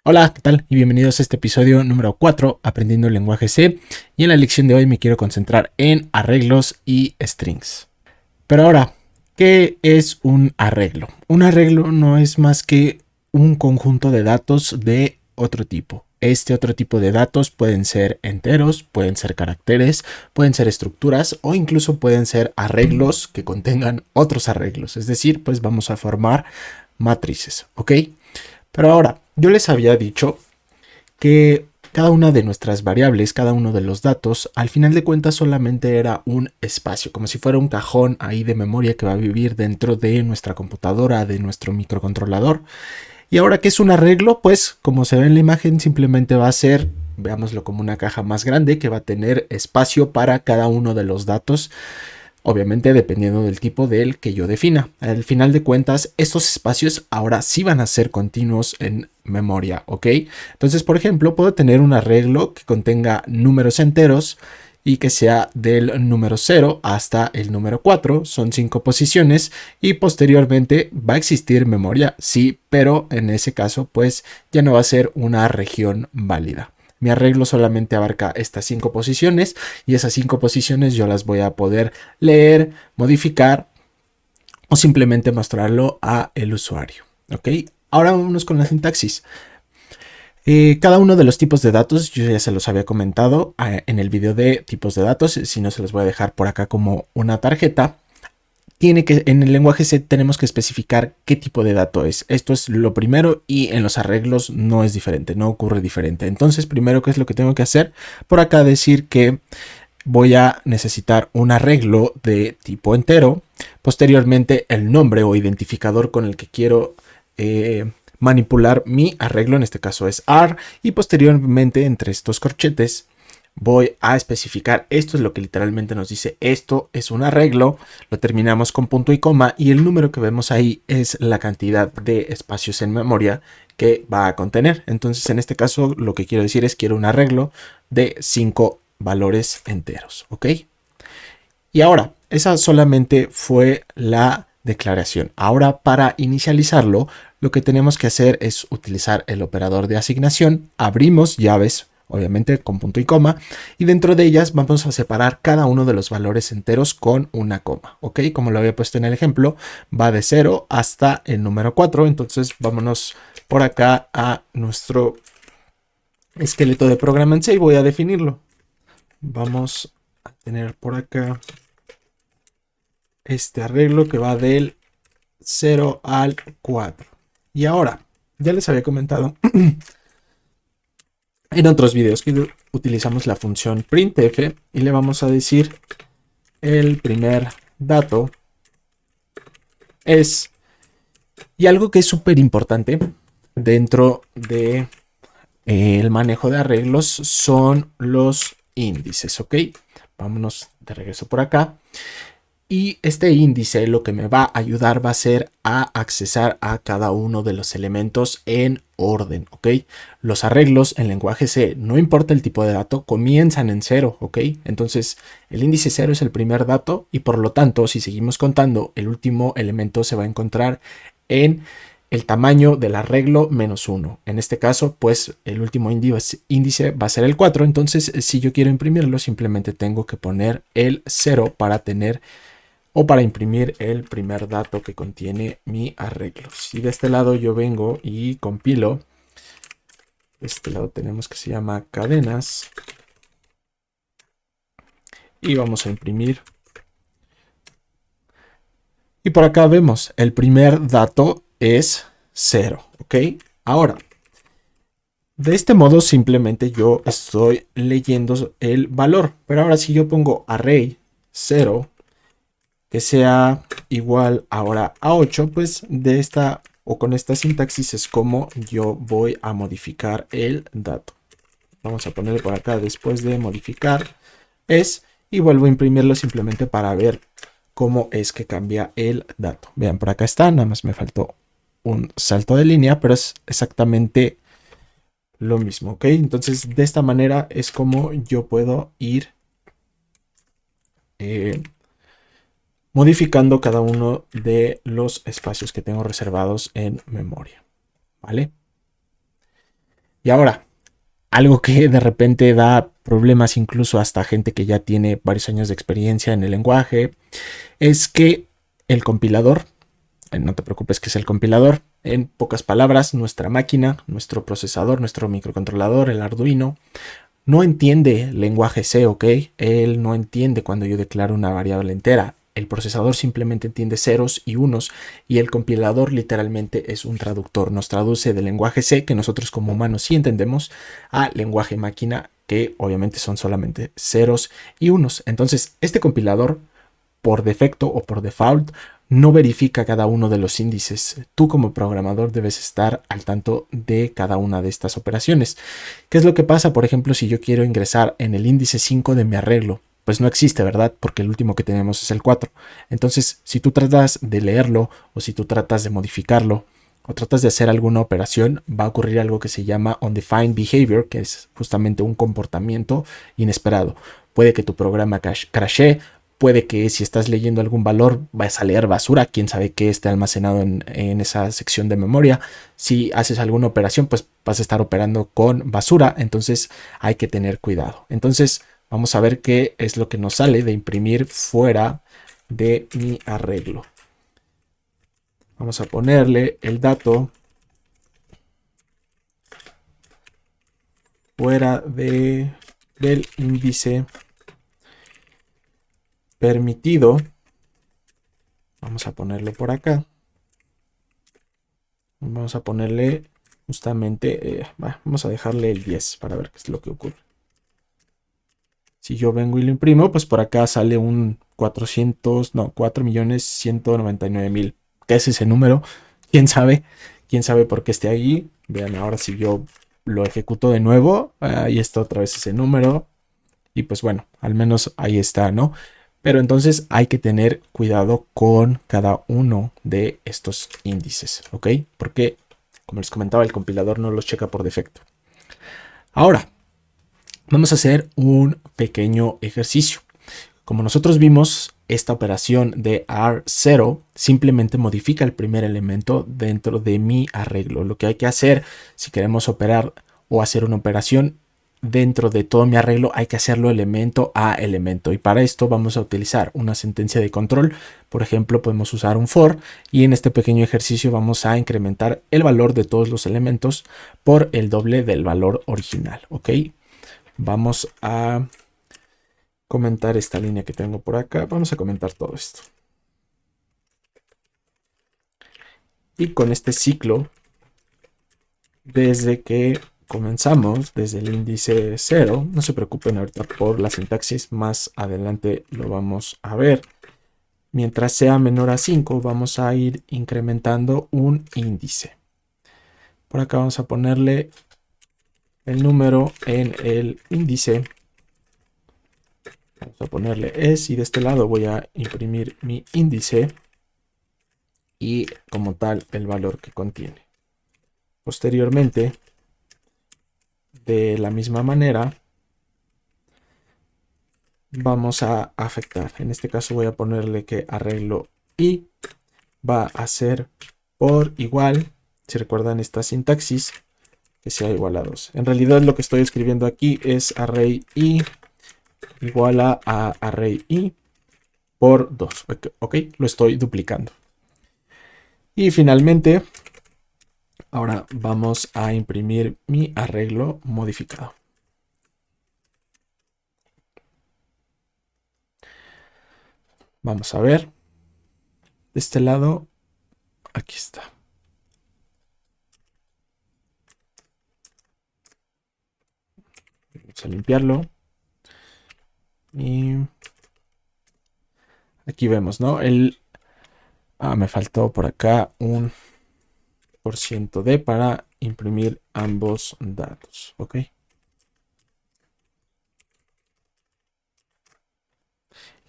Hola, ¿qué tal? Y bienvenidos a este episodio número 4, Aprendiendo el lenguaje C. Y en la lección de hoy me quiero concentrar en arreglos y strings. Pero ahora, ¿qué es un arreglo? Un arreglo no es más que un conjunto de datos de otro tipo. Este otro tipo de datos pueden ser enteros, pueden ser caracteres, pueden ser estructuras o incluso pueden ser arreglos que contengan otros arreglos. Es decir, pues vamos a formar matrices, ¿ok? Pero ahora, yo les había dicho que cada una de nuestras variables, cada uno de los datos, al final de cuentas solamente era un espacio, como si fuera un cajón ahí de memoria que va a vivir dentro de nuestra computadora, de nuestro microcontrolador. Y ahora, ¿qué es un arreglo? Pues como se ve en la imagen, simplemente va a ser, veámoslo como una caja más grande que va a tener espacio para cada uno de los datos, obviamente dependiendo del tipo del que yo defina. Al final de cuentas, estos espacios ahora sí van a ser continuos en memoria, ¿ok? Entonces, por ejemplo, puedo tener un arreglo que contenga números enteros y que sea del número 0 hasta el número 4, son 5 posiciones y posteriormente va a existir memoria, sí, pero en ese caso pues ya no va a ser una región válida. Mi arreglo solamente abarca estas 5 posiciones y esas 5 posiciones yo las voy a poder leer, modificar o simplemente mostrarlo a el usuario. ¿Ok? Ahora vámonos con la sintaxis. Cada uno de los tipos de datos, yo ya se los había comentado en el video de tipos de datos, si no se los voy a dejar por acá como una tarjeta. En el lenguaje C tenemos que especificar qué tipo de dato es. Esto es lo primero y en los arreglos no es diferente, no ocurre diferente. Entonces, primero, ¿qué es lo que tengo que hacer? Por acá decir que voy a necesitar un arreglo de tipo entero. Posteriormente, el nombre o identificador con el que quiero manipular mi arreglo, en este caso es AR. Y posteriormente, entre estos corchetes, voy a especificar, esto es lo que literalmente nos dice, esto es un arreglo, lo terminamos con punto y coma y el número que vemos ahí es la cantidad de espacios en memoria que va a contener. Entonces en este caso lo que quiero decir es quiero un arreglo de 5 valores enteros, ¿ok? Y ahora, esa solamente fue la declaración. Ahora para inicializarlo, lo que tenemos que hacer es utilizar el operador de asignación, abrimos llaves, obviamente con punto y coma, y dentro de ellas vamos a separar cada uno de los valores enteros con una coma, ¿ok? Como lo había puesto en el ejemplo, va de 0 hasta el número 4, entonces vámonos por acá a nuestro esqueleto de programa en C y voy a definirlo. Vamos a tener por acá este arreglo que va del 0 al 4. Y ahora, ya les había comentado en otros videos que utilizamos la función printf y le vamos a decir el primer dato es, y algo que es súper importante dentro de el manejo de arreglos son los índices, ¿ok? Vámonos de regreso por acá. Y este índice lo que me va a ayudar va a ser a accesar a cada uno de los elementos en orden, ¿ok? Los arreglos en lenguaje C, no importa el tipo de dato, comienzan en 0, ¿ok? Entonces el índice 0 es el primer dato y por lo tanto, si seguimos contando, el último elemento se va a encontrar en el tamaño del arreglo menos 1. En este caso, pues el último índice va a ser el 4. Entonces, si yo quiero imprimirlo, simplemente tengo que poner el 0 para tener o para imprimir el primer dato que contiene mi arreglo. Si de este lado yo vengo y compilo, de este lado tenemos que se llama cadenas y vamos a imprimir. Y por acá vemos, el primer dato es 0, ¿ok? Ahora, de este modo simplemente yo estoy leyendo el valor, pero ahora si yo pongo array 0, que sea igual ahora a 8, pues de esta o con esta sintaxis es como yo voy a modificar el dato. Vamos a ponerle por acá después de modificar es y vuelvo a imprimirlo simplemente para ver cómo es que cambia el dato. Vean, por acá está, nada más me faltó un salto de línea, pero es exactamente lo mismo, ¿ok? Entonces de esta manera es como yo puedo ir modificando cada uno de los espacios que tengo reservados en memoria, ¿vale? Y ahora, algo que de repente da problemas incluso hasta gente que ya tiene varios años de experiencia en el lenguaje, es que el compilador, no te preocupes que es el compilador, en pocas palabras, nuestra máquina, nuestro procesador, nuestro microcontrolador, el Arduino, no entiende lenguaje C, ¿ok? Él no entiende cuando yo declaro una variable entera. El procesador simplemente entiende ceros y unos y el compilador literalmente es un traductor. Nos traduce del lenguaje C, que nosotros como humanos sí entendemos, a lenguaje máquina, que obviamente son solamente ceros y unos. Entonces, este compilador, por defecto o por default, no verifica cada uno de los índices. Tú como programador debes estar al tanto de cada una de estas operaciones. ¿Qué es lo que pasa, por ejemplo, si yo quiero ingresar en el índice 5 de mi arreglo? Pues no existe, ¿verdad? Porque el último que tenemos es el 4. Entonces, si tú tratas de leerlo o si tú tratas de modificarlo o tratas de hacer alguna operación, va a ocurrir algo que se llama undefined behavior, que es justamente un comportamiento inesperado. Puede que tu programa crashee, puede que si estás leyendo algún valor vas a leer basura, quién sabe qué esté almacenado en esa sección de memoria. Si haces alguna operación, pues vas a estar operando con basura, entonces hay que tener cuidado. Entonces vamos a ver qué es lo que nos sale de imprimir fuera de mi arreglo. Vamos a ponerle el dato fuera del índice permitido. Vamos a ponerlo por acá. Vamos a ponerle justamente, vamos a dejarle el 10 para ver qué es lo que ocurre. Si yo vengo y lo imprimo, pues por acá sale un 4.199.000. ¿Qué es ese número? ¿Quién sabe? ¿Quién sabe por qué esté ahí? Vean, ahora si yo lo ejecuto de nuevo, ahí está otra vez ese número. Y pues bueno, al menos ahí está, ¿no? Pero entonces hay que tener cuidado con cada uno de estos índices, ¿ok? Porque, como les comentaba, el compilador no los checa por defecto. Ahora, vamos a hacer un pequeño ejercicio. Como nosotros vimos, esta operación de R0 simplemente modifica el primer elemento dentro de mi arreglo. Lo que hay que hacer si queremos operar o hacer una operación dentro de todo mi arreglo, hay que hacerlo elemento a elemento. Y para esto vamos a utilizar una sentencia de control. Por ejemplo, podemos usar un for y en este pequeño ejercicio vamos a incrementar el valor de todos los elementos por el doble del valor original. ¿Ok? Vamos a comentar esta línea que tengo por acá. Vamos a comentar todo esto. Y con este ciclo, desde que comenzamos, desde el índice 0, no se preocupen ahorita por la sintaxis, más adelante lo vamos a ver. Mientras sea menor a 5, vamos a ir incrementando un índice. Por acá vamos a ponerle el número en el índice. Vamos a ponerle es y de este lado voy a imprimir mi índice y como tal el valor que contiene. Posteriormente, de la misma manera, vamos a afectar. En este caso voy a ponerle que arreglo y va a ser por igual, si recuerdan esta sintaxis, que sea igual a 2. En realidad lo que estoy escribiendo aquí es array i igual a array i por 2. Ok, lo estoy duplicando. Y finalmente, ahora vamos a imprimir mi arreglo modificado. Vamos a ver. De este lado, aquí está. Vamos a limpiarlo. Y aquí vemos, ¿no? Me faltó por acá un %d para imprimir ambos datos. Ok.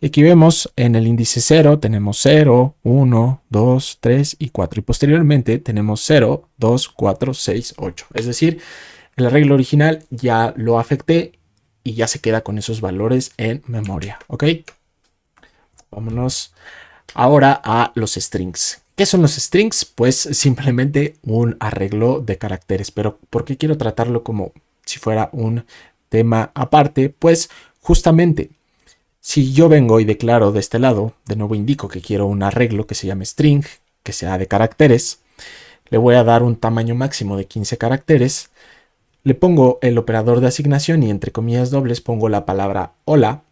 Y aquí vemos en el índice 0 tenemos 0, 1, 2, 3 y 4. Y posteriormente tenemos 0, 2, 4, 6, 8. Es decir, el arreglo original ya lo afecté y ya se queda con esos valores en memoria. ¿Ok? Vámonos ahora a los strings. ¿Qué son los strings? Pues simplemente un arreglo de caracteres, pero ¿por qué quiero tratarlo como si fuera un tema aparte? Pues justamente, si yo vengo y declaro de este lado, de nuevo indico que quiero un arreglo que se llame string, que sea de caracteres, le voy a dar un tamaño máximo de 15 caracteres, le pongo el operador de asignación y entre comillas dobles pongo la palabra hola.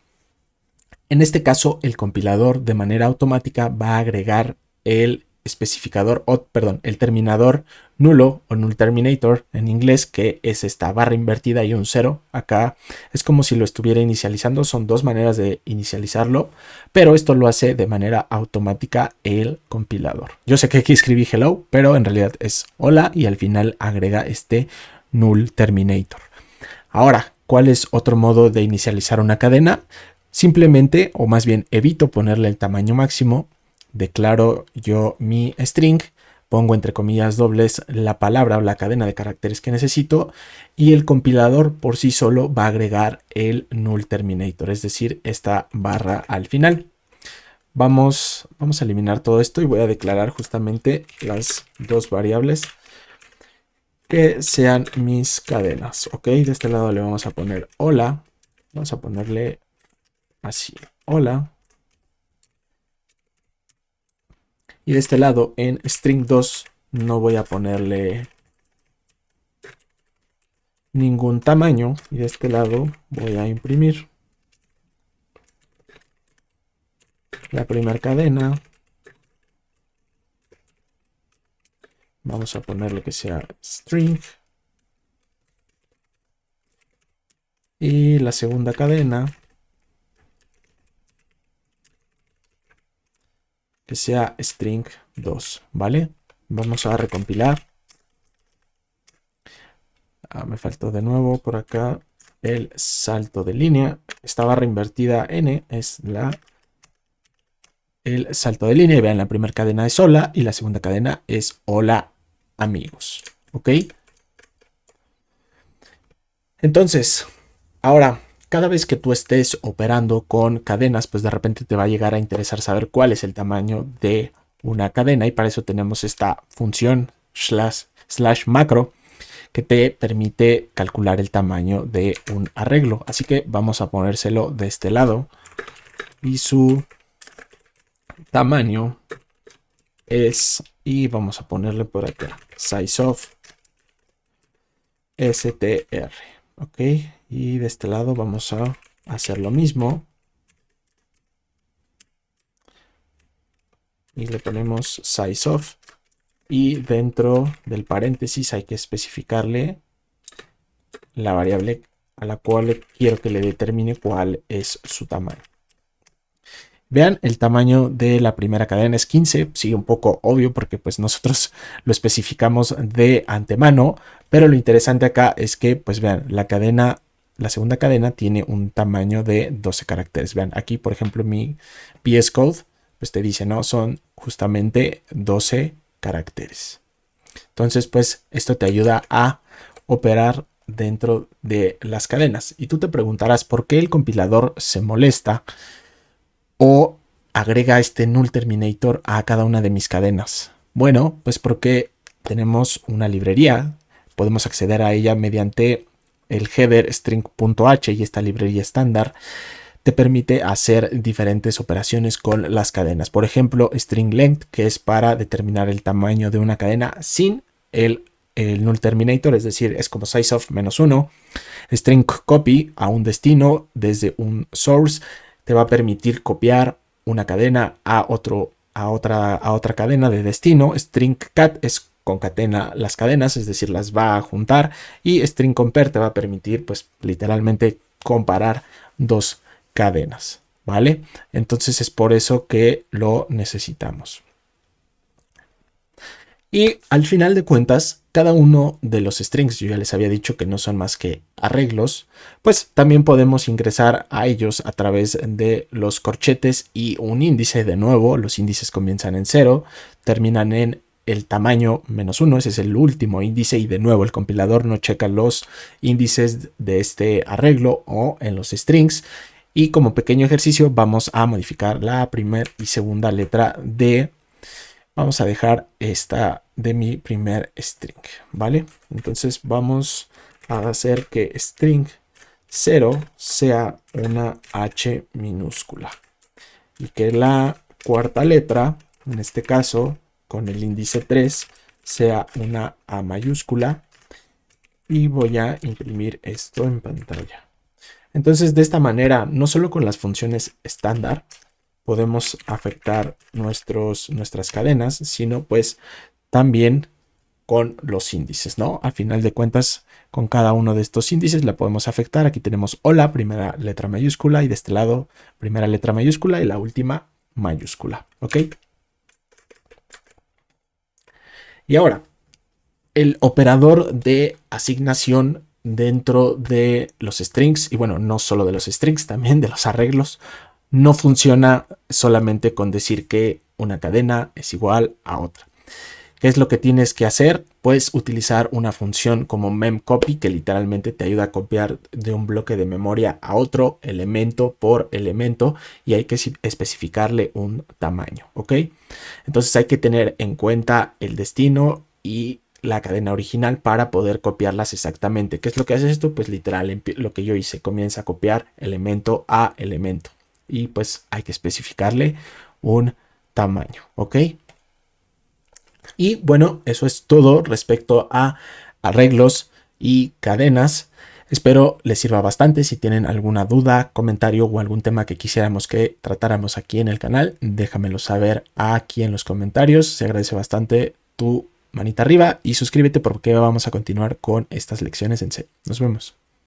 En este caso, el compilador de manera automática va a agregar el especificador, el terminador nulo o null terminator en inglés, que es esta barra invertida y un 0. Acá es como si lo estuviera inicializando. Son dos maneras de inicializarlo, pero esto lo hace de manera automática el compilador. Yo sé que aquí escribí hello, pero en realidad es hola y al final agrega este null terminator. Ahora, ¿cuál es otro modo de inicializar una cadena? Simplemente, o más bien evito ponerle el tamaño máximo, declaro yo mi string, pongo entre comillas dobles la palabra o la cadena de caracteres que necesito y el compilador por sí solo va a agregar el null terminator, es decir, esta barra al final. Vamos a eliminar todo esto y voy a declarar justamente las dos variables que sean mis cadenas. Ok, de este lado le vamos a poner hola, vamos a ponerle así, hola. Y de este lado en string2 no voy a ponerle ningún tamaño. Y de este lado voy a imprimir la primera cadena. Vamos a ponerle que sea string. Y la segunda cadena que sea string2, ¿vale? Vamos a recompilar. Me faltó de nuevo por acá el salto de línea. Esta barra invertida n es el salto de línea. Y vean, la primera cadena es hola y la segunda cadena es hola amigos. ¿Ok? Entonces, ahora, cada vez que tú estés operando con cadenas, pues de repente te va a llegar a interesar saber cuál es el tamaño de una cadena y para eso tenemos esta función slash macro que te permite calcular el tamaño de un arreglo. Así que vamos a ponérselo de este lado y su tamaño es, y vamos a ponerle por acá, sizeOf str. Ok, y de este lado vamos a hacer lo mismo. Y le ponemos sizeOf. Y dentro del paréntesis hay que especificarle la variable a la cual quiero que le determine cuál es su tamaño. Vean, el tamaño de la primera cadena es 15, sigue un poco obvio porque pues nosotros lo especificamos de antemano, pero lo interesante acá es que pues vean, la segunda cadena tiene un tamaño de 12 caracteres. Vean, aquí por ejemplo mi VS Code pues te dice, no, son justamente 12 caracteres. Entonces pues esto te ayuda a operar dentro de las cadenas. Y tú te preguntarás por qué el compilador se molesta o agrega este null terminator a cada una de mis cadenas. Bueno, pues porque tenemos una librería, podemos acceder a ella mediante el header string.h y esta librería estándar te permite hacer diferentes operaciones con las cadenas. Por ejemplo, string length, que es para determinar el tamaño de una cadena sin el null terminator, es decir, es como sizeOf -1. String copy a un destino desde un source te va a permitir copiar una cadena a otra cadena de destino. String cat es concatena las cadenas, es decir, las va a juntar. Y string compare te va a permitir, pues, literalmente comparar dos cadenas, ¿vale? Entonces es por eso que lo necesitamos. Y al final de cuentas, cada uno de los strings, yo ya les había dicho que no son más que arreglos, pues también podemos ingresar a ellos a través de los corchetes y un índice. De nuevo, los índices comienzan en 0, terminan en el tamaño -1, ese es el último índice y de nuevo el compilador no checa los índices de este arreglo o en los strings. Y como pequeño ejercicio vamos a modificar la primera y segunda letra de vamos a dejar esta de mi primer string, ¿vale? Entonces vamos a hacer que string 0 sea una H minúscula y que la cuarta letra, en este caso con el índice 3, sea una A mayúscula, y voy a imprimir esto en pantalla. Entonces, de esta manera, no solo con las funciones estándar podemos afectar nuestras cadenas, sino pues también con los índices, ¿no? Al final de cuentas, con cada uno de estos índices la podemos afectar. Aquí tenemos hola, primera letra mayúscula, y de este lado, primera letra mayúscula y la última mayúscula, ¿ok? Y ahora, el operador de asignación dentro de los strings, y bueno, no solo de los strings, también de los arreglos, no funciona solamente con decir que una cadena es igual a otra. ¿Qué es lo que tienes que hacer? Pues utilizar una función como memcopy, que literalmente te ayuda a copiar de un bloque de memoria a otro, elemento por elemento, y hay que especificarle un tamaño, ¿ok? Entonces hay que tener en cuenta el destino y la cadena original para poder copiarlas exactamente. ¿Qué es lo que hace esto? Pues literal, lo que yo hice, comienza a copiar elemento a elemento, y pues hay que especificarle un tamaño, ¿ok? Y bueno, eso es todo respecto a arreglos y cadenas. Espero les sirva bastante. Si tienen alguna duda, comentario o algún tema que quisiéramos que tratáramos aquí en el canal, déjamelo saber aquí en los comentarios. Se agradece bastante tu manita arriba y suscríbete porque vamos a continuar con estas lecciones en C. Nos vemos.